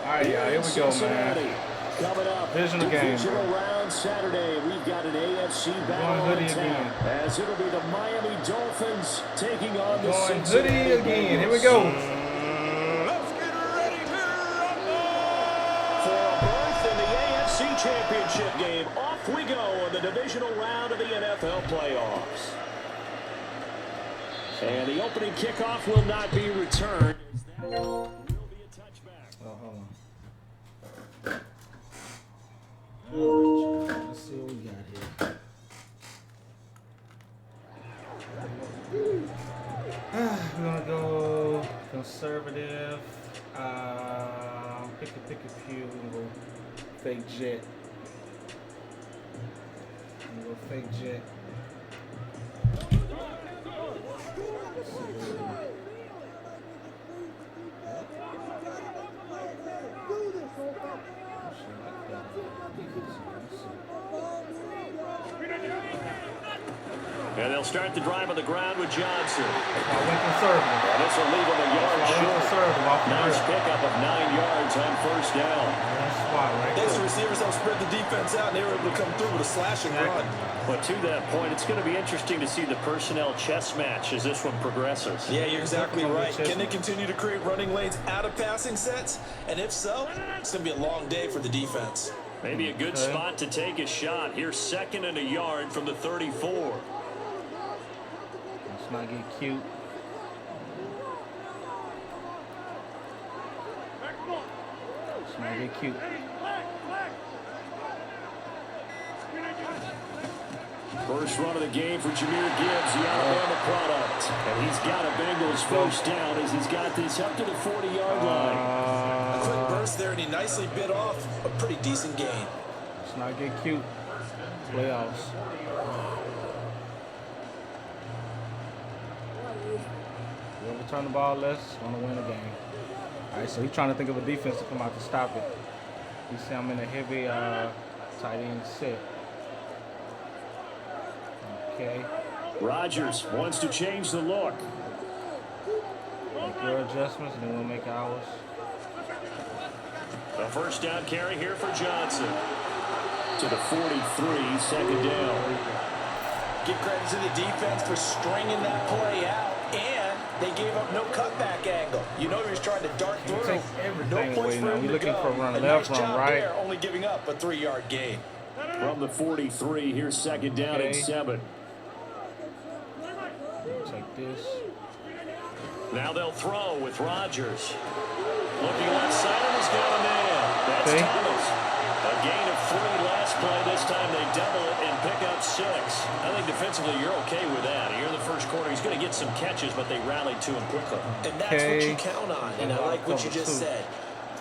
All right, y'all, here we go, man. Coming up, Divisional game, bro. round Saturday. We've got an AFC battle on tap, as it'll be the Miami Dolphins taking on the Cincinnati Hoodie again. Here we go. Let's get ready to rumble! For a berth in the AFC Championship game, off we go in the divisional round of the NFL playoffs. And the opening kickoff will not be returned. That will be a touchback. Oh, hold on. All right, let's see what we got here. We're gonna go conservative. Pick a few. We're gonna go fake jet. And they'll start the drive on the ground with Johnson. I went conservative. And this will leave him a yard short. Nice pickup of 9 yards on first down. That's why, right These receivers don't spread the defense out, and they were able to come through with a slashing run. But to that point, it's going to be interesting to see the personnel chess match as this one progresses. Yeah, you're exactly right. Can they continue to create running lanes out of passing sets? And if so, it's going to be a long day for the defense. Maybe a good spot to take a shot. Here's 2nd and a yard from the 34. Let's not get cute. Let's not get cute. First run of the game for Jahmyr Gibbs, the Alabama product. And he's got a Bengals first down as he's got this up to the 40-yard line. A quick burst there, and he nicely bit off a pretty decent gain. Let's not get cute. Playoffs. Whoever turn the ball less is going to win the game. All right, so he's trying to think of a defense to come out to stop it. You see I'm in a heavy tight end set. Okay. Rodgers wants to change the look. Make your adjustments, and then we'll make ours. A first down carry here for Johnson. To the 43, 2nd down. Give credit to the defense for stringing that play out, and they gave up no cutback angle. You know he was trying to dart through. Take everything No place away for now. him We're to looking go. for a run A left, nice run job right. there, only giving up a 3-yard gain. From the 43, here's 2nd down and 7. Take this. Now they'll throw with Rodgers. Looking left side, and he's got a man. That's Thomas. A gain of 3 last play. This time they double it and pick up 6. I think defensively you're okay with that. Here in the first quarter, he's going to get some catches, but they rallied to him quickly. And that's what you count on, and I like what you just said.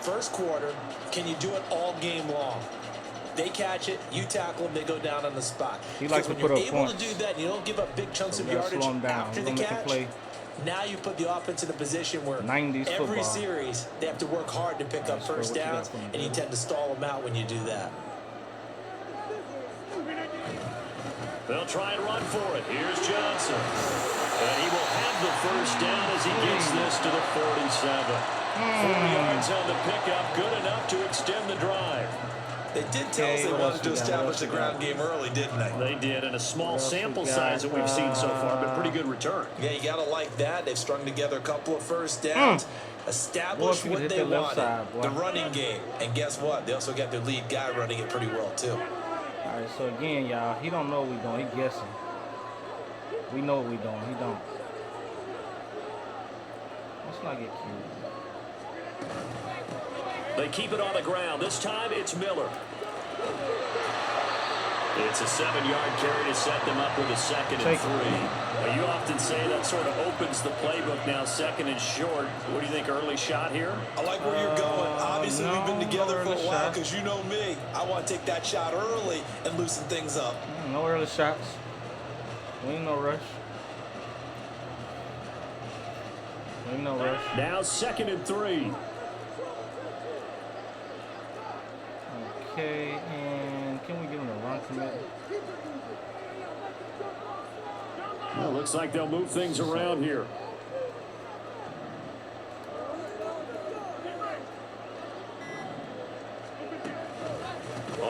First quarter, can you do it all game long? They catch it, you tackle them, they go down on the spot. He likes to put up points. When you're able to do that, and you don't give up big chunks of yardage after the catch, now you put the offense in a position where every series they have to work hard to pick up first downs, and you tend to stall them out when you do that. They'll try and run for it. Here's Johnson. And he will have the first down as he gets this to the 47. 4 yards on the pickup, good enough to extend the drive. They did tell us they wanted to establish the ground game early, didn't they? They did, and a small sample size that we've seen so far, but pretty good return. Yeah, you got to like that. They've strung together a couple of first downs, established what they wanted, the running game. And guess what? They also got their lead guy running it pretty well, too. All right, so again, y'all, he don't know what we're doing. He guessing. We know what we're doing. He don't. Let's not get cute. They keep it on the ground. This time it's Miller. It's a 7-yard carry to set them up with a 2nd and 3. Now, you often say that sort of opens the playbook now, 2nd and short. What do you think, early shot here? I like where you're going. Obviously, we've been together for a while because you know me. I want to take that shot early and loosen things up. No early shots. We ain't no rush. We ain't no rush. Now 2nd and 3. Okay, and can we give him a run commit? Well, looks like they'll move things around here.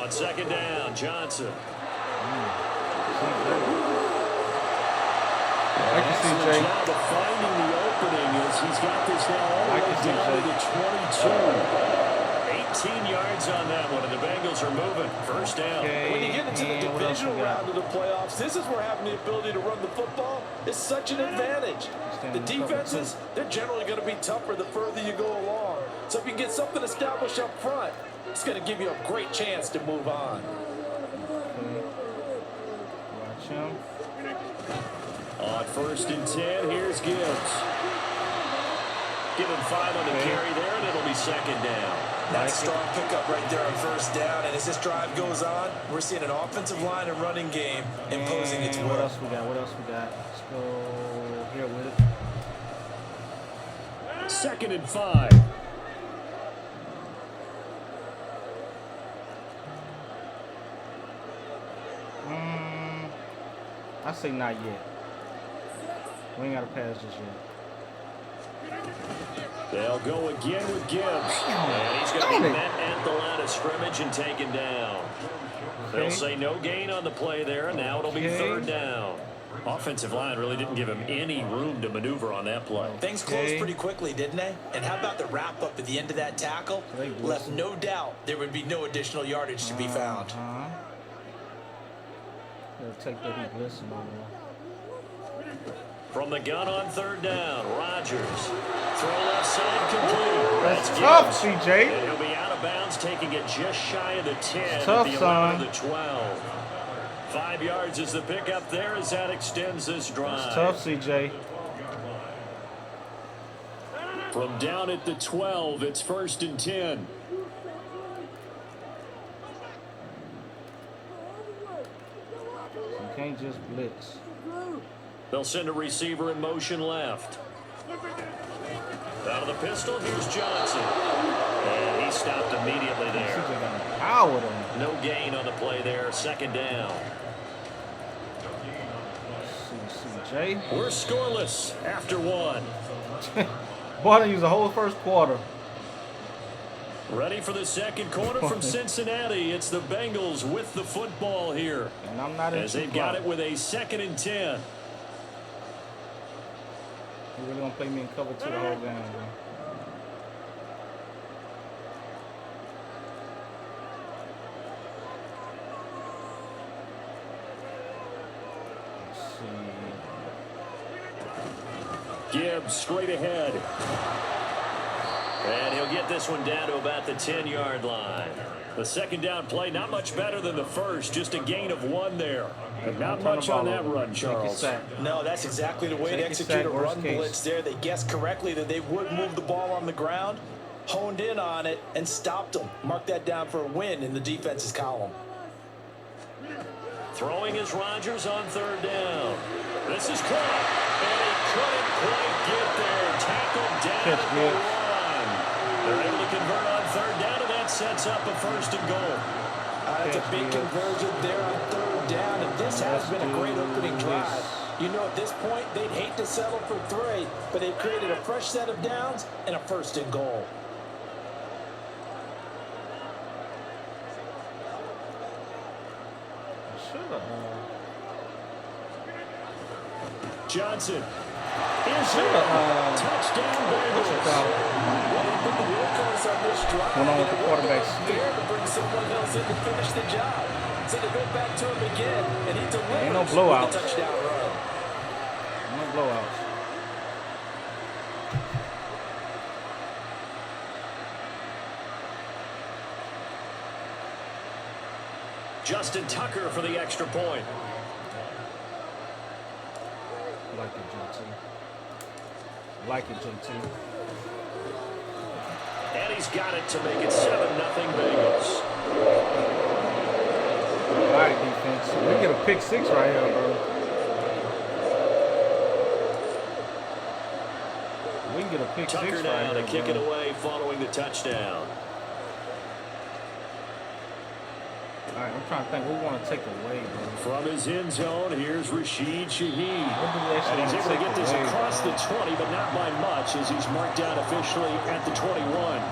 On second down, Johnson. Like you see, Jay. Finding the opening as he's got this now all the way down to the 22. 18 yards on that one, and the Bengals are moving. First down. Okay, when you get into the divisional round of the playoffs, this is where having the ability to run the football is such an advantage. The defenses, they're generally going to be tougher the further you go along. So if you can get something established up front, it's going to give you a great chance to move on. Watch him. On first and 10, here's Gibbs. Give him 5 on the carry there, and it'll be second down. That's a strong pickup right there on first down. And as this drive goes on, we're seeing an offensive line and running game imposing its will. What else we got? Let's go here with it. Second and 5. I say not yet. We ain't got to pass just yet. They'll go again with Gibbs. And he's going to be met at the line of scrimmage and taken down. They'll say no gain on the play there, and now it'll be third down. Offensive line really didn't give him any room to maneuver on that play. Things closed pretty quickly, didn't they? And how about the wrap-up at the end of that tackle? Left no doubt there would be no additional yardage to be found. They'll take that he blitzing over. From the gun on third down, Rodgers. Throw left side complete. That's tough, CJ. And he'll be out of bounds, taking it just shy of the 10. Tough, at the 11 of the 12. 5 yards is the pickup there as that extends this drive. It's tough, CJ. From down at the 12, it's first and 10. You can't just blitz. They'll send a receiver in motion left. Out of the pistol, here's Johnson. And he stopped immediately there. No gain on the play there. Second down. CJ. We're scoreless after one. Boy, they used the whole first quarter. Ready for the second quarter from Cincinnati. It's the Bengals with the football here. And I'm not as they've got it with a second and 10. You really gonna play me in cover 2 the whole game, man. Gibbs straight ahead. And he'll get this one down to about the 10-yard line. The second down play, not much better than the first, just a gain of 1 there. But not much on that run, Charles. No, that's exactly the way to execute a run blitz there. They guessed correctly that they would move the ball on the ground, honed in on it, and stopped them. Mark that down for a win in the defense's column. Throwing is Rodgers on third down. This is caught, and he couldn't quite get there. Tackled down at the line. They're able to convert on third down, and that sets up a first and goal. That's a big conversion there on third down, and this has been a great opening drive. You know, at this point, they'd hate to settle for 3, but they've created a fresh set of downs and a first and goal. Johnson. Touchdown Bengals. Went on with the quarterback. There to bring someone else in to finish the job. So they go back to him again, and he delivers. Ain't no blowouts. Touchdown run. No blowouts. Justin Tucker for the extra point. Like it, JT. Like it, JT. And he's got it to make it 7-0 Bengals. All right, defense. We get a pick 6 right here, bro. We can get a pick 6 right here. Tucker now to kick it away following the touchdown. All right, I'm trying to think. We want to take away, bro. From his end zone, here's Rashid Shaheed. And he's able to get this across the 20, but not by much, as he's marked down officially at the 21.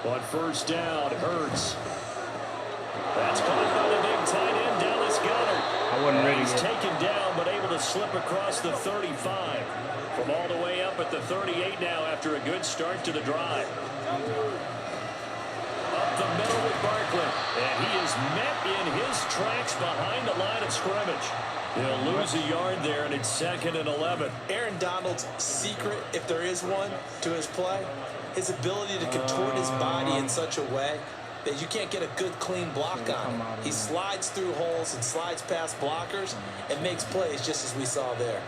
On first down, Hurts. That's caught by the big tight end, Dallas Goedert. I wasn't ready He's yet. taken down, but able to slip across the 35. From all the way up at the 38 now after a good start to the drive. Up the middle with Barkley. And he is met in his tracks behind the line of scrimmage. He'll lose a yard there, and it's 2nd and 11. Aaron Donald's secret, if there is one, to his play, his ability to contort his body in such a way that you can't get a good, clean block on him. He slides through holes and slides past blockers and makes plays just as we saw there.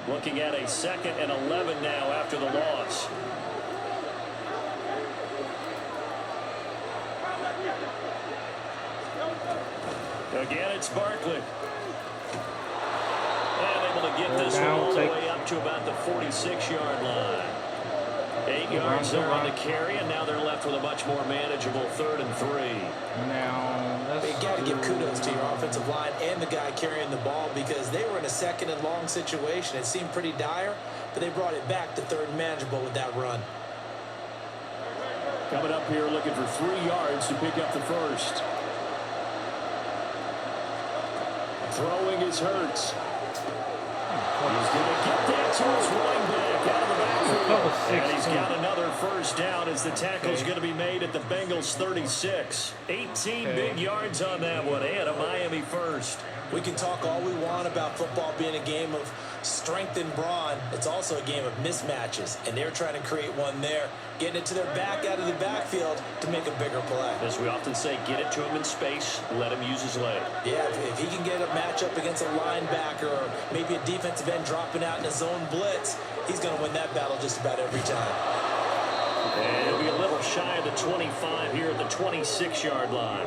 Looking at a 2nd and 11 now after the loss. Again, it's Barkley. And able to get this one all the way up to about the 46-yard line. 8 yards there on the carry, and now they're left with a much more manageable 3rd and 3. Now, you got to give kudos to your offensive line and the guy carrying the ball because they were in a 2nd and long situation. It seemed pretty dire, but they brought it back to 3rd and manageable with that run. Coming up here looking for 3 yards to pick up the first. Throwing is Hurts. He's going to get that to his running back out of the backfield. And he's got another first down as the tackle's going to be made at the Bengals 36. 18 big yards on that one, and a Miami first. We can talk all we want about football being a game of strength and brawn. It's also a game of mismatches, and they're trying to create one there, getting it to their back out of the backfield to make a bigger play. As we often say, get it to him in space, let him use his leg. Yeah, if he can get a matchup against a linebacker or maybe a defensive end dropping out in a zone blitz, he's going to win that battle just about every time. And he'll be a little shy of the 25 here at the 26-yard line.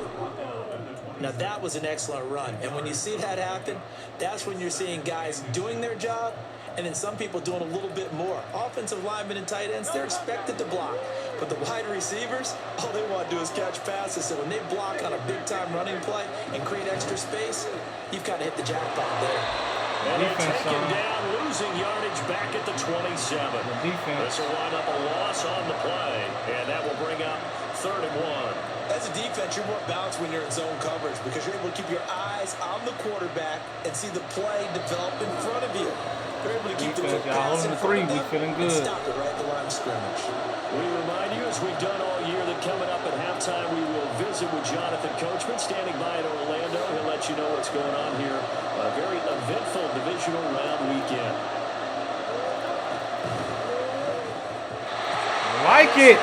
Now, that was an excellent run. And when you see that happen, that's when you're seeing guys doing their job and then some people doing a little bit more. Offensive linemen and tight ends, they're expected to block. But the wide receivers, all they want to do is catch passes. So when they block on a big-time running play and create extra space, you've got to hit the jackpot there. And they're taken down, losing yardage back at the 27. This will wind up a loss on the play, and that will bring up 3rd and 1. As a defense, you're more balanced when you're in zone coverage because you're able to keep your eyes on the quarterback and see the play develop in front of you. You're able to keep the pass in front of them and stop it right at the line of scrimmage. We remind you, as we've done all year, that coming up at halftime, we will visit with Jonathan Coachman, standing by in Orlando. He'll let you know what's going on here. A very eventful divisional round weekend. Like it.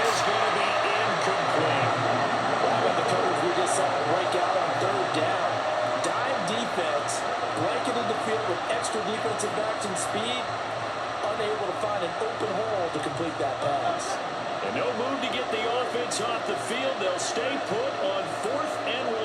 Extra defensive backs and speed, unable to find an open hole to complete that pass. And no move to get the offense off the field. They'll stay put on 4th and 1.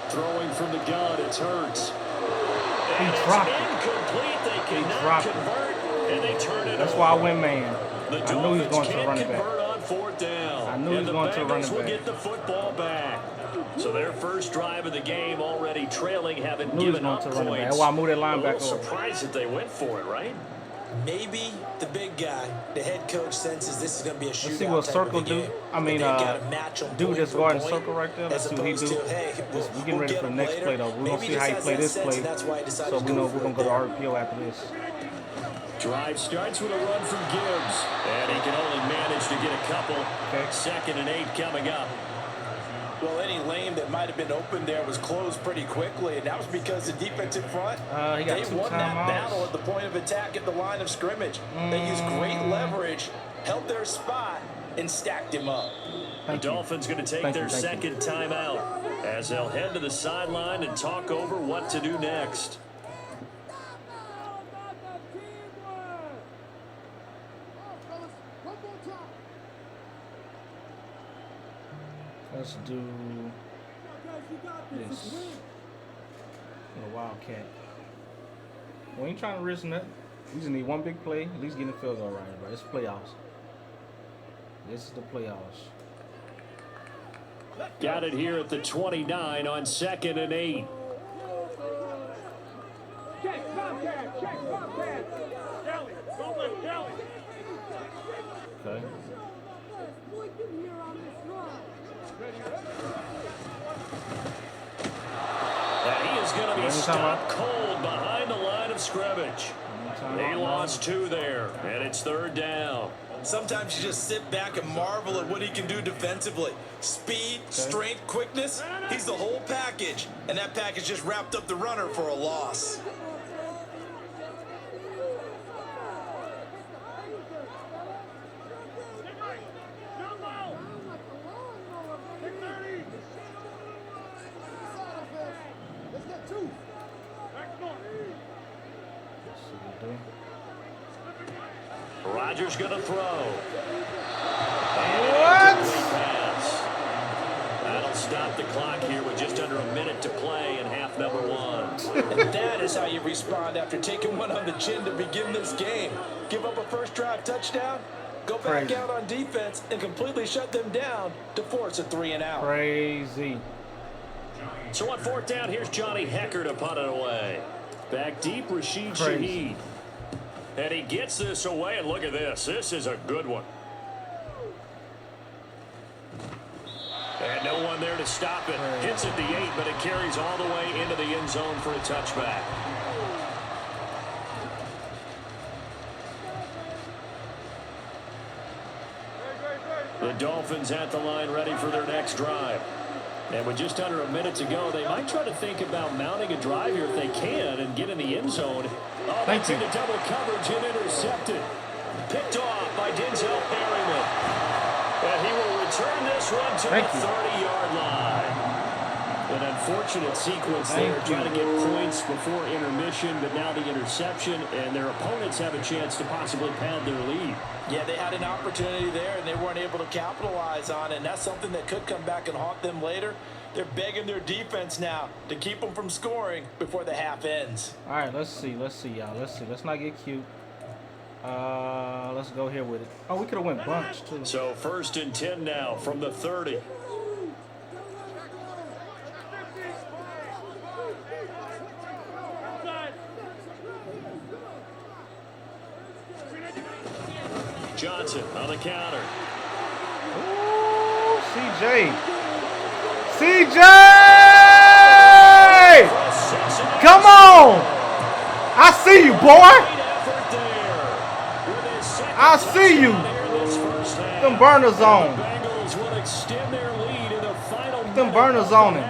Throwing from the gun, it's Hurts. He dropped it. Incomplete. They cannot convert, and they turn it That's over. why I win, man. The I knew he was going to the can't running back. convert on 4th down. I knew he was going to the running will back. get the football back. So their first drive of the game already trailing, haven't given up points. That's why I moved that line back over. A little surprised that they went for it, right? Maybe the big guy, the head coach, senses this is going to be a shootout. Let's see what Circle do. I mean, dude that's guarding Circle right there. Let's see what he do. We're getting ready for the next play, though. We're going to see how he play this play. So we know we're going to go to RPO after this. Drive starts with a run from Gibbs. And he can only manage to get a couple. 2nd and 8 coming up. Well, any lane that might have been open there was closed pretty quickly, and that was because the defensive front, they won that battle at the point of attack at the line of scrimmage. They used great leverage, held their spot, and stacked him up. The Dolphins going to take their second timeout as they'll head to the sideline and talk over what to do next. Let's do this. A Wildcat. We ain't trying to risk nothing. We just need one big play. At least getting the field goal right, bro. It's playoffs. This is the playoffs. Got it here at the 29 on 2nd and 8. Okay. And he is going to be stopped cold behind the line of scrimmage. They lost 2 there, and it's 3rd down. Sometimes you just sit back and marvel at what he can do defensively. Speed, strength, quickness, he's the whole package. And that package just wrapped up the runner for a loss. Rodgers going to throw. What? That'll stop the clock here with just under a minute to play in half number 1. And that is how you respond after taking one on the chin to begin this game. Give up a first drive touchdown, go back out on defense, and completely shut them down to force a 3-and-out. Crazy. So on 4th down, here's Johnny Hecker to punt it away. Back deep, Rashid Shaheed. And he gets this away, and look at this. This is a good one. And no one there to stop it. Hits at the 8, but it carries all the way into the end zone for a touchback. The Dolphins at the line ready for their next drive. And with just under a minute to go, they might try to think about mounting a drive here if they can and get in the end zone. Oh, that's into double coverage and intercepted. Picked off by Denzel Perryman. And he will return this one to the 30-yard line. An unfortunate sequence there, trying to get points before intermission, but now the interception, and their opponents have a chance to possibly pad their lead. Yeah, they had an opportunity there, and they weren't able to capitalize on it, and that's something that could come back and haunt them later. They're begging their defense now to keep them from scoring before the half ends. All right, let's see, y'all. Let's not get cute. Let's go here with it. Oh, we could have went bunch, too. So 1st and 10 now from the 30. Johnson on the counter. Ooh, CJ. Come on. I see you, boy. I see you. Them burners on. Them burners on him.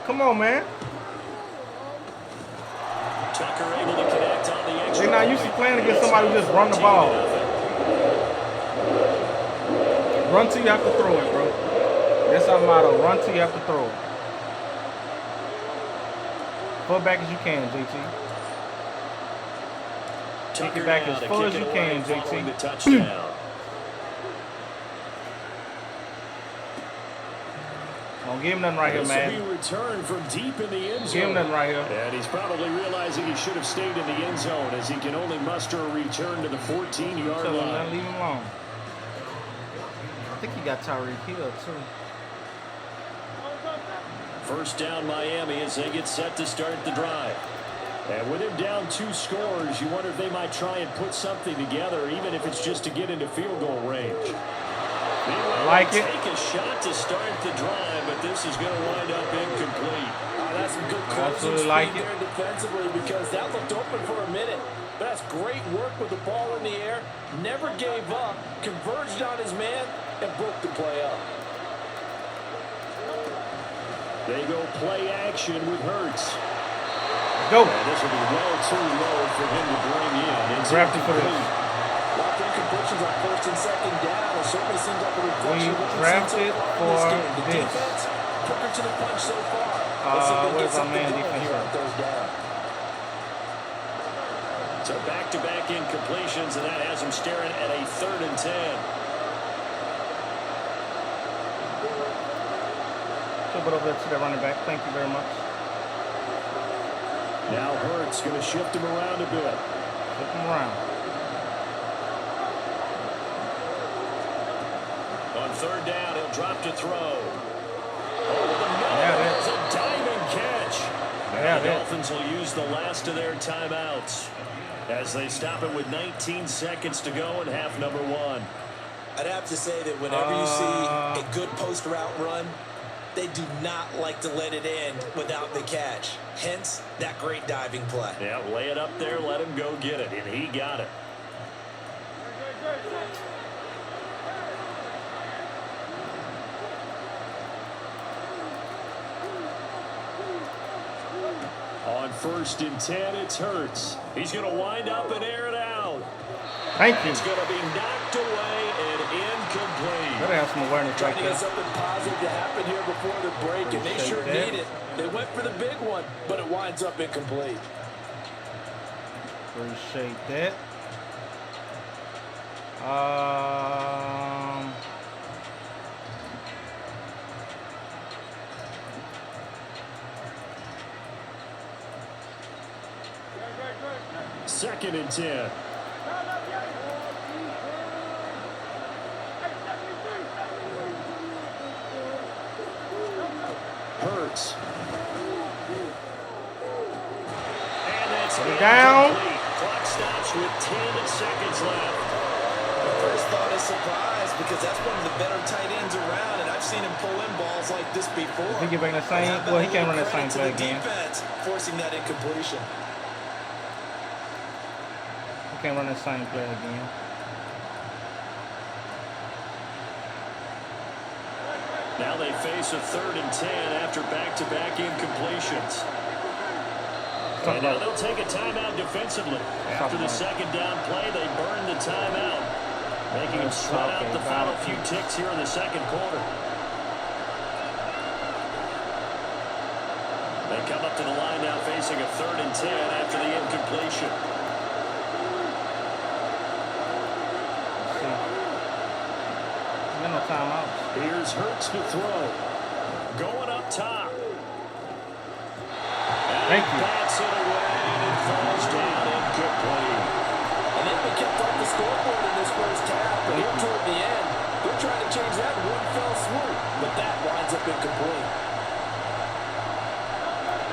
Come on, man. They're not used to playing against somebody who just run the ball. Run till you have to throw it, bro. That's our motto. Run till you have to throw it. Pull back as you can, JT. Take it back as far as you can, JT. Don't give him nothing right here, man. Return from deep in the end zone. Give him nothing right here. And he's probably realizing he should have stayed in the end zone as he can only muster a return to the 14-yard line. Leave him alone. I think he got Tyreek Hill, too. First down, Miami, as they get set to start the drive. And with him down 2 scores, you wonder if they might try and put something together, even if it's just to get into field goal range. Like it. Take a shot to start the drive, but this is going to wind up incomplete. That's some good closing speed there defensively, because that looked open for a minute. That's great work with the ball in the air. Never gave up, converged on his man, and broke the play up. They go play action with Hurts. Go. And this will be well too low for him to bring in. Drafted for this. Completions on 1st and 2nd down. It certainly seems like a reflection of what drafted for the defense, quicker to the punch so far. Where's our man defense? So back-to-back incompletions, and that has him staring at a 3rd and 10. Flip it over to the running back. Thank you very much. Now Hurts going to shift him around a bit. Flip him around. third down. He'll drop to throw. Over the middle. There's a diving catch. And the Dolphins will use the last of their timeouts as they stop it with 19 seconds to go in half number 1. I'd have to say that whenever you see a good post route run, they do not like to let it in without the catch. Hence, that great diving play. Yeah, lay it up there, let him go get it, and he got it. On 1st and 10, it's Hurts. He's going to wind up and air it out. Thank you. It's going to be knocked away and incomplete. Better have some awareness right Trying to there. get something positive to happen here before the break, and they sure need it. They went for the big one, but it winds up incomplete. Appreciate that. Second and 10. Hurts. And that's down. Clock stops with 10 seconds left. The first thought is surprise, because that's one of the better tight ends around, and I've seen him pull in balls like this before. If he can bring the same, well, he can't run that same play again. Defense, forcing that incompletion. He can't run that same play again. Now they face a 3rd and 10 after back-to-back incompletions. And now they'll take a timeout defensively. After the second down play, they burn the timeout, making them sweat out the final few ticks here in the second quarter. They come up to the line now facing a 3rd and 10 after the incompletion. No timeouts. Here's Hurts to throw. Going up top. Thank you. Bats it away and it falls down incomplete. And they've been kept off the scoreboard in this first half, but here toward the end, they're trying to change that in one fell swoop, but that winds up incomplete.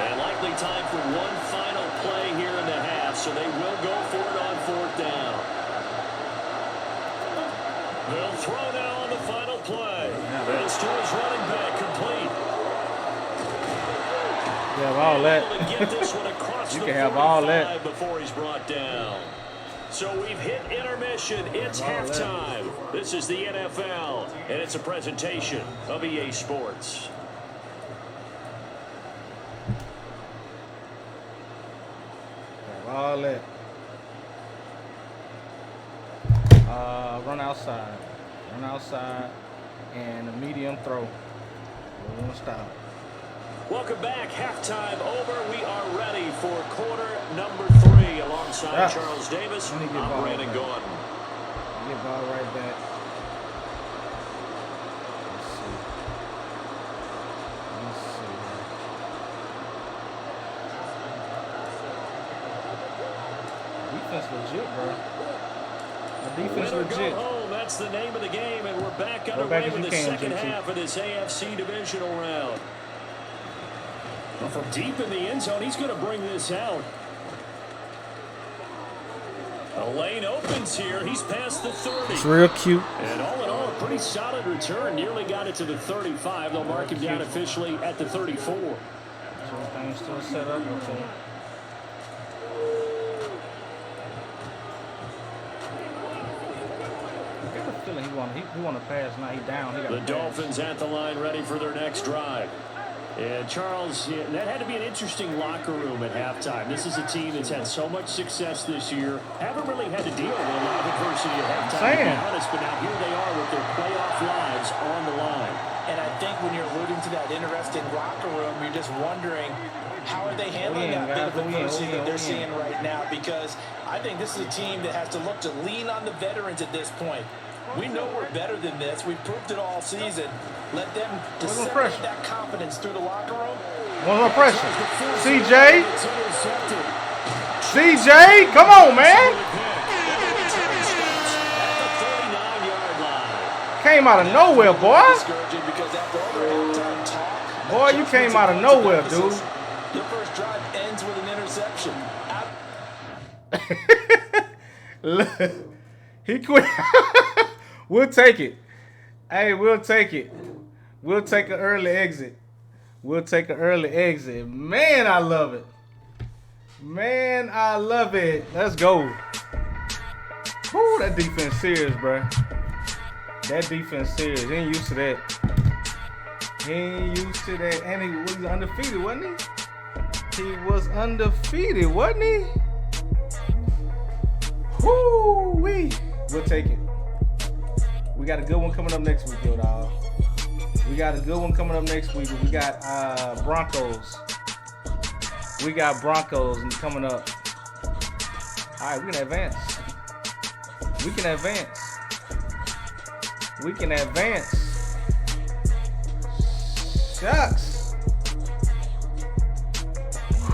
And likely time for one final play here in the half, so they will go for it on 4th down. They'll throw now on the final play. It's to his running back, complete. You have all that. You can have all that before he's brought down. So we've hit intermission. It's halftime. This is the NFL, and it's a presentation of EA Sports. All that. Run outside. Run outside. And a medium throw. We won't stop. Welcome back. Halftime over. We are ready for quarter number 3 alongside Charles Davis. I'm Brandon Gordon. Get ball right back. Let's see. Defense legit, bro. The defense legit. Go home. That's the name of the game, and we're back underway with the second half of this AFC divisional round. Well, from deep in the end zone, he's going to bring this out. A lane opens here. He's past the 30. It's real cute. And all in all, a pretty solid return. Nearly got it to the 35. They'll mark him down officially at the 34. So everything's still set up. Okay. I get the feeling he want to pass. Now he down. He got the Dolphins at the line, ready for their next drive. And Charles, that had to be an interesting locker room at halftime. This is a team that's had so much success this year. Haven't really had to deal with a lot of adversity at halftime, to be honest, but now here they are with their playoff lives on the line. And I think when you're alluding to that interesting locker room, you're just wondering, how are they handling that bit of adversity that they're seeing right now? Because I think this is a team that has to look to lean on the veterans at this point. We know we're better than this. We've proved it all season. Let them disseminate that confidence through the locker room. One more pressure. CJ. CJ, come on, man. Came out of nowhere, boy. Boy, you came out of nowhere, dude. Your first drive ends with an interception. Look, he quit. We'll take it. Hey, we'll take it. We'll take an early exit. We'll take an early exit. Man, I love it. Man, I love it. Let's go. Whoo, that defense serious, bro. That defense serious. He ain't used to that. He ain't used to that. And he was undefeated, wasn't he? He was undefeated, wasn't he? Whoo-wee. We'll take it. We got a good one coming up next week, yo, dog. We got a good one coming up next week. We got Broncos. We got Broncos coming up. All right, we can advance. We can advance. We can advance. Shucks.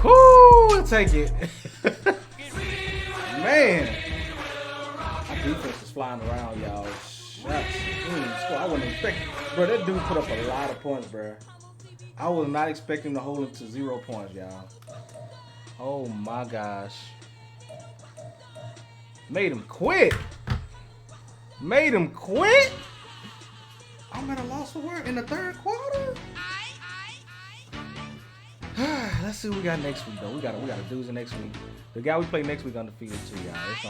Whoo, we'll take it. Man. Our defense is flying around, y'all. Shucks. I wasn't expecting. Bro, that dude put up a lot of points, bro. I was not expecting to hold him to 0 points, y'all. Oh my gosh. Made him quit. Made him quit? I'm at a loss for work in the third quarter? Let's see what we got next week, though. We got a doozy next week. The guy we play next week undefeated too, y'all. It's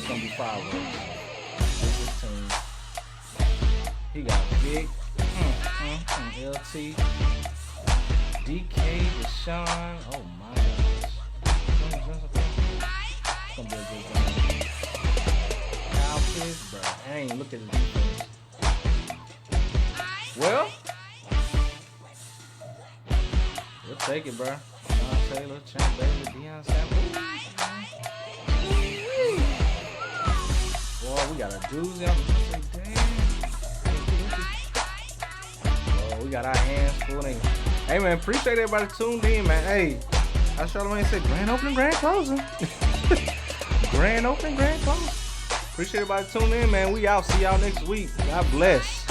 gonna be fireworks. This is team. He got big. LT. DK, Deshaun. Oh my gosh. It's gonna be a good game. Kyle Pitts, bro. I ain't look at the defense. Well, we'll take it, bro. John Taylor, Champ Bailey, Deion Sanders. Boy, we got a doozy on the damn. Oh, we got our hands full. Hey, man, appreciate everybody tuned in, man. Hey, I Charlamagne said grand opening, grand closing. Grand opening, grand closing. Appreciate everybody tuning in, man. We out. See y'all next week. God bless.